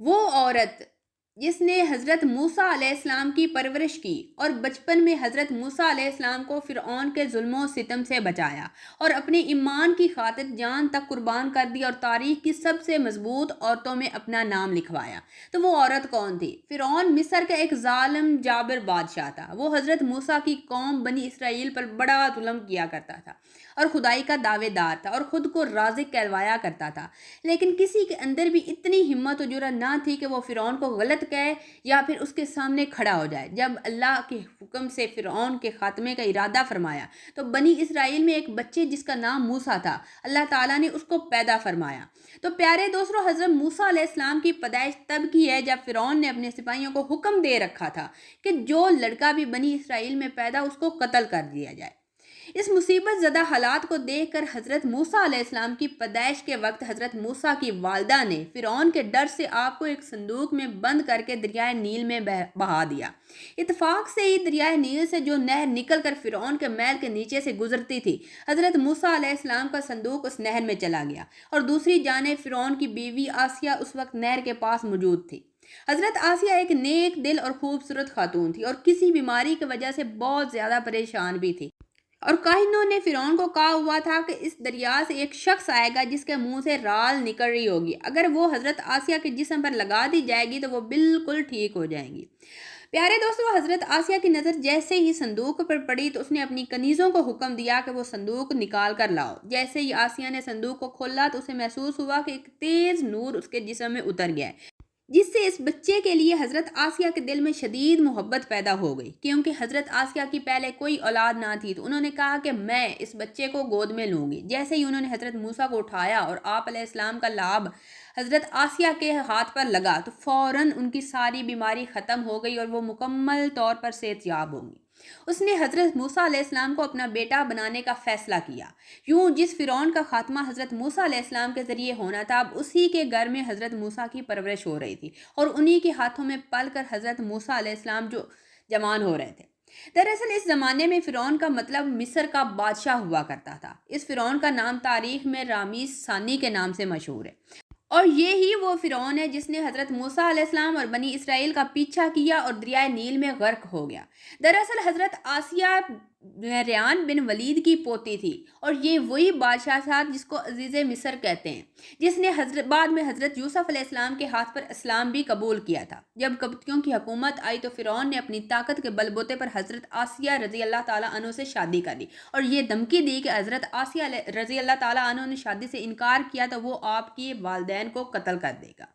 وہ عورت جس نے حضرت موسیٰ علیہ السلام کی پرورش کی اور بچپن میں حضرت موسیٰ علیہ السلام کو فرعون کے ظلم و ستم سے بچایا اور اپنے ایمان کی خاطر جان تک قربان کر دی اور تاریخ کی سب سے مضبوط عورتوں میں اپنا نام لکھوایا، تو وہ عورت کون تھی؟ فرعون مصر کا ایک ظالم جابر بادشاہ تھا۔ وہ حضرت موسیٰ کی قوم بنی اسرائیل پر بڑا ظلم کیا کرتا تھا اور خدائی کا دعوے دار تھا اور خود کو رازق کہلوایا کرتا تھا، لیکن کسی کے اندر بھی اتنی ہمت و جرأت نہ تھی کہ وہ فرعون کو غلط کہے یا پھر اس کے سامنے کھڑا ہو جائے۔ جب اللہ کے حکم سے فرعون کے خاتمے کا ارادہ فرمایا تو بنی اسرائیل میں ایک بچے جس کا نام موسیٰ تھا، اللہ تعالیٰ نے اس کو پیدا فرمایا۔ تو پیارے دوستو، حضرت موسیٰ علیہ السلام کی پیدائش تب کی ہے جب فرعون نے اپنے سپاہیوں کو حکم دے رکھا تھا کہ جو لڑکا بھی بنی اسرائیل میں پیدا اس کو قتل کر دیا جائے۔ اس مصیبت زدہ حالات کو دیکھ کر حضرت موسیٰ علیہ السلام کی پیدائش کے وقت حضرت موسیٰ کی والدہ نے فرعون کے ڈر سے آپ کو ایک صندوق میں بند کر کے دریائے نیل میں بہا دیا۔ اتفاق سے ہی دریائے نیل سے جو نہر نکل کر فرعون کے محل کے نیچے سے گزرتی تھی، حضرت موسیٰ علیہ السلام کا صندوق اس نہر میں چلا گیا اور دوسری جانب فرعون کی بیوی آسیہ اس وقت نہر کے پاس موجود تھی۔ حضرت آسیہ ایک نیک دل اور خوبصورت خاتون تھی اور کسی بیماری کی وجہ سے بہت زیادہ پریشان بھی تھی، اور کاہنوں نے فرعون کو کہا ہوا تھا کہ اس دریا سے ایک شخص آئے گا جس کے منہ سے رال نکل رہی ہوگی، اگر وہ حضرت آسیہ کے جسم پر لگا دی جائے گی تو وہ بالکل ٹھیک ہو جائیں گی۔ پیارے دوستو، حضرت آسیہ کی نظر جیسے ہی صندوق پر پڑی تو اس نے اپنی کنیزوں کو حکم دیا کہ وہ صندوق نکال کر لاؤ۔ جیسے ہی آسیہ نے صندوق کو کھولا تو اسے محسوس ہوا کہ ایک تیز نور اس کے جسم میں اتر گیا ہے، جس سے اس بچے کے لیے حضرت آسیہ کے دل میں شدید محبت پیدا ہو گئی۔ کیونکہ حضرت آسیہ کی پہلے کوئی اولاد نہ تھی تو انہوں نے کہا کہ میں اس بچے کو گود میں لوں گی۔ جیسے ہی انہوں نے حضرت موسیٰ کو اٹھایا اور آپ علیہ السلام کا لعاب حضرت آسیہ کے ہاتھ پر لگا تو فوراً ان کی ساری بیماری ختم ہو گئی اور وہ مکمل طور پر صحت یاب ہوں گی۔ اس نے حضرت موسیٰ علیہ السلام کو اپنا بیٹا بنانے کا فیصلہ کیا۔ یوں جس فرعون کا خاتمہ حضرت موسیٰ علیہ السلام کے ذریعے ہونا تھا، اب اسی کے گھر میں حضرت موسیٰ کی پرورش ہو رہی تھی اور انہی کے ہاتھوں میں پل کر حضرت موسیٰ علیہ السلام جو جوان ہو رہے تھے۔ دراصل اس زمانے میں فرعون کا مطلب مصر کا بادشاہ ہوا کرتا تھا۔ اس فرعون کا نام تاریخ میں رامسیس ثانی کے نام سے مشہور ہے، اور یہی وہ فرعون ہے جس نے حضرت موسیٰ علیہ السلام اور بنی اسرائیل کا پیچھا کیا اور دریائے نیل میں غرق ہو گیا۔ دراصل حضرت آسیہ ریان بن ولید کی پوتی تھی اور یہ وہی بادشاہ تھا جس کو عزیز مصر کہتے ہیں، جس نے بعد میں حضرت یوسف علیہ السلام کے ہاتھ پر اسلام بھی قبول کیا تھا۔ جب قبطیوں کی حکومت آئی تو فرعون نے اپنی طاقت کے بل بوتے پر حضرت آسیہ رضی اللہ تعالیٰ عنہ سے شادی کر لی اور یہ دھمکی دی کہ حضرت آسیہ رضی اللہ تعالیٰ عنہ نے شادی سے انکار کیا تو وہ آپ کی والدین کو قتل کر دے گا۔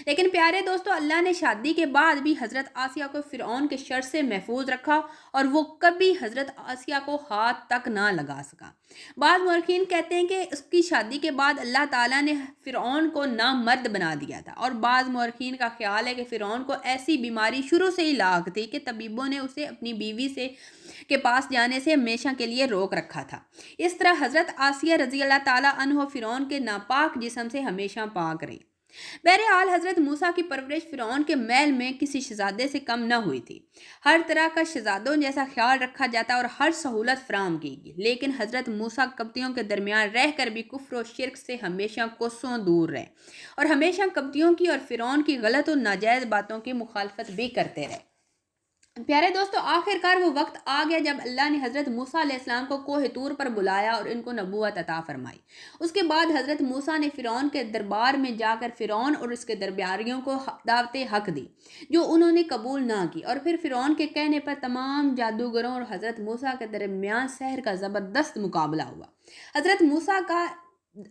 لیکن پیارے دوستو، اللہ نے شادی کے بعد بھی حضرت آسیہ کو فرعون کے شر سے محفوظ رکھا اور وہ کبھی حضرت آسیہ کو ہاتھ تک نہ لگا سکا۔ بعض مورخین کہتے ہیں کہ اس کی شادی کے بعد اللہ تعالیٰ نے فرعون کو نامرد بنا دیا تھا، اور بعض مورخین کا خیال ہے کہ فرعون کو ایسی بیماری شروع سے ہی لاحق تھی کہ طبیبوں نے اسے اپنی بیوی کے پاس جانے سے ہمیشہ کے لیے روک رکھا تھا۔ اس طرح حضرت آسیہ رضی اللہ تعالیٰ عنہ فرعون کے ناپاک جسم سے ہمیشہ پاک رہی۔ بہرحال حضرت موسیٰ کی پرورش فرعون کے محل میں کسی شہزادے سے کم نہ ہوئی تھی۔ ہر طرح کا شہزادوں جیسا خیال رکھا جاتا اور ہر سہولت فراہم کی گئی، لیکن حضرت موسیٰ قبطیوں کے درمیان رہ کر بھی کفر و شرک سے ہمیشہ کوسوں دور رہے اور ہمیشہ قبطیوں کی اور فرعون کی غلط و ناجائز باتوں کی مخالفت بھی کرتے رہے۔ پیارے دوستو، آخر کار وہ وقت آ گیا جب اللہ نے حضرت موسیٰ علیہ السلام کو کوہ طور پر بلایا اور ان کو نبوت عطا فرمائی۔ اس کے بعد حضرت موسیٰ نے فرعون کے دربار میں جا کر فرعون اور اس کے درباریوں کو دعوت حق دی جو انہوں نے قبول نہ کی، اور پھر فرعون کے کہنے پر تمام جادوگروں اور حضرت موسیٰ کے درمیان سحر کا زبردست مقابلہ ہوا۔ حضرت موسیٰ کا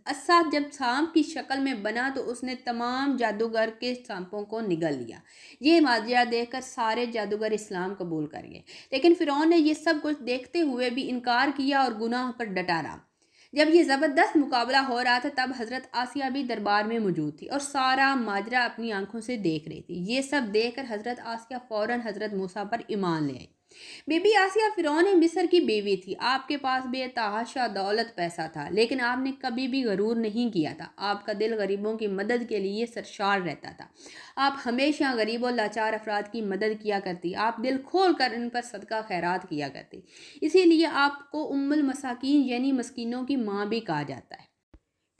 عصا جب سانپ کی شکل میں بنا تو اس نے تمام جادوگر کے سانپوں کو نگل لیا۔ یہ ماجرا دیکھ کر سارے جادوگر اسلام قبول کر گئے، لیکن فرعون نے یہ سب کچھ دیکھتے ہوئے بھی انکار کیا اور گناہ پر ڈٹا رہا۔ جب یہ زبردست مقابلہ ہو رہا تھا تب حضرت آسیہ بھی دربار میں موجود تھی اور سارا ماجرا اپنی آنکھوں سے دیکھ رہی تھی۔ یہ سب دیکھ کر حضرت آسیہ فوراً حضرت موسیٰ پر ایمان لے آئی۔ بی بی آسیہ فرعون مصر کی بیوی تھی۔ آپ کے پاس بے تحاشا دولت پیسہ تھا، لیکن آپ نے کبھی بھی غرور نہیں کیا تھا۔ آپ کا دل غریبوں کی مدد کے لیے سرشار رہتا تھا۔ آپ ہمیشہ غریب و لاچار افراد کی مدد کیا کرتی، آپ دل کھول کر ان پر صدقہ خیرات کیا کرتی، اسی لیے آپ کو ام المساکین یعنی مسکینوں کی ماں بھی کہا جاتا ہے۔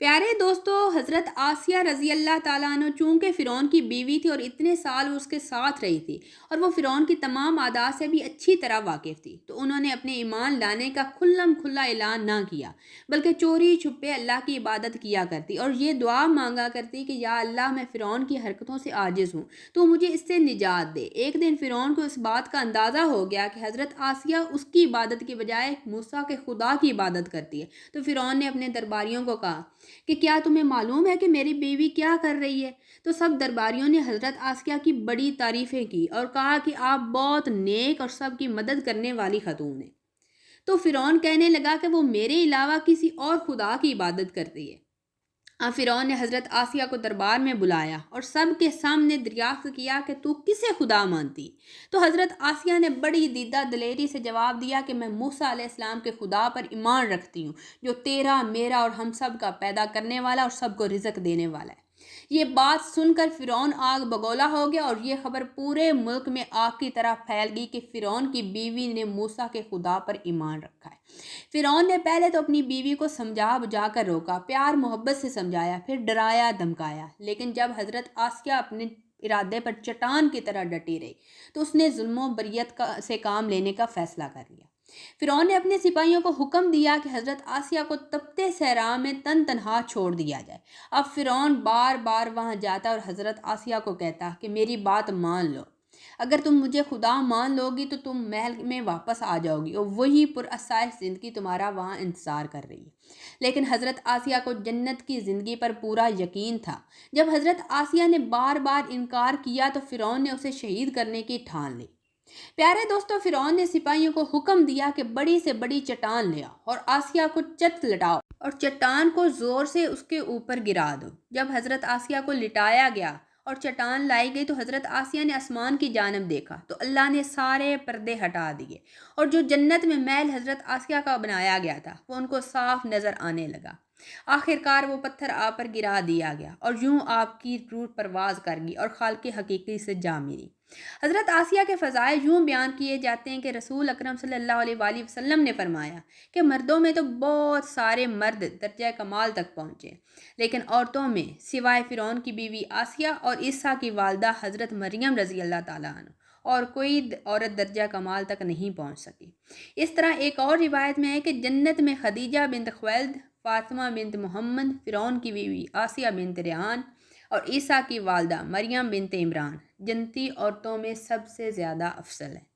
پیارے دوستو، حضرت آسیہ رضی اللہ تعالیٰ عنہ چونکہ فرعون کی بیوی تھی اور اتنے سال وہ اس کے ساتھ رہی تھی اور وہ فرعون کی تمام عادات سے بھی اچھی طرح واقف تھی، تو انہوں نے اپنے ایمان لانے کا کھلم کھلا اعلان نہ کیا، بلکہ چوری چھپے اللہ کی عبادت کیا کرتی اور یہ دعا مانگا کرتی کہ یا اللہ، میں فرعون کی حرکتوں سے عاجز ہوں، تو مجھے اس سے نجات دے۔ ایک دن فرعون کو اس بات کا اندازہ ہو گیا کہ حضرت آسیہ اس کی عبادت کی بجائے موسیٰ کے خدا کی عبادت کرتی ہے، تو فرعون نے اپنے درباریوں کو کہا کہ کیا تمہیں معلوم ہے کہ میری بیوی کیا کر رہی ہے؟ تو سب درباریوں نے حضرت آسیہ کی بڑی تعریفیں کی اور کہا کہ آپ بہت نیک اور سب کی مدد کرنے والی خاتون ہیں۔ تو فرعون کہنے لگا کہ وہ میرے علاوہ کسی اور خدا کی عبادت کرتی ہے۔ اب فرعون نے حضرت آسیہ کو دربار میں بلایا اور سب کے سامنے دریافت کیا کہ تو کسے خدا مانتی؟ تو حضرت آسیہ نے بڑی دیدہ دلیری سے جواب دیا کہ میں موسیٰ علیہ السلام کے خدا پر ایمان رکھتی ہوں، جو تیرا، میرا اور ہم سب کا پیدا کرنے والا اور سب کو رزق دینے والا ہے۔ یہ بات سن کر فرعون آگ بگولا ہو گیا اور یہ خبر پورے ملک میں آگ کی طرح پھیل گئی کہ فرعون کی بیوی نے موسیٰ کے خدا پر ایمان رکھا ہے۔ فرعون نے پہلے تو اپنی بیوی کو سمجھا بجھا کر روکا، پیار محبت سے سمجھایا، پھر ڈرایا دھمکایا، لیکن جب حضرت آسیہ اپنے ارادے پر چٹان کی طرح ڈٹی رہی تو اس نے ظلم و بریت سے کام لینے کا فیصلہ کر لیا۔ فرعون نے اپنے سپاہیوں کو حکم دیا کہ حضرت آسیہ کو تپتے صحرا میں تن تنہا چھوڑ دیا جائے۔ اب فرعون بار بار وہاں جاتا اور حضرت آسیہ کو کہتا کہ میری بات مان لو، اگر تم مجھے خدا مان لو گی تو تم محل میں واپس آ جاؤ گی اور وہی پراسائش زندگی تمہارا وہاں انتظار کر رہی ہے۔ لیکن حضرت آسیہ کو جنت کی زندگی پر پورا یقین تھا۔ جب حضرت آسیہ نے بار بار انکار کیا تو فرعون نے اسے شہید کرنے کی ٹھان لی۔ پیارے دوستو، فرعون نے سپاہیوں کو حکم دیا کہ بڑی سے بڑی چٹان لے آؤ اور آسیہ کو چت لٹاؤ اور چٹان کو زور سے اس کے اوپر گرا دو۔ جب حضرت آسیہ کو لٹایا گیا اور چٹان لائی گئی تو حضرت آسیہ نے آسمان کی جانب دیکھا تو اللہ نے سارے پردے ہٹا دیے اور جو جنت میں محل حضرت آسیہ کا بنایا گیا تھا وہ ان کو صاف نظر آنے لگا۔ آخرکار وہ پتھر آپ پر گرا دیا گیا اور یوں آپ کی روح پرواز کر گئی اور خالق حقیقی سے جا ملی۔ حضرت آسیہ کے فضائل یوں بیان کیے جاتے ہیں کہ رسول اکرم صلی اللہ علیہ وآلہ وسلم نے فرمایا کہ مردوں میں تو بہت سارے مرد درجہ کمال تک پہنچے، لیکن عورتوں میں سوائے فرعون کی بیوی آسیہ اور عیسیٰ کی والدہ حضرت مریم رضی اللہ تعالیٰ عنہ اور کوئی عورت درجہ کمال تک نہیں پہنچ سکی۔ اس طرح ایک اور روایت میں ہے کہ جنت میں خدیجہ بنت خویلد، فاطمہ بنت محمد، فرعون کی بیوی آسیہ بنت ریحان اور عیسیٰ کی والدہ مریم بنت عمران جنتی عورتوں میں سب سے زیادہ افضل ہے۔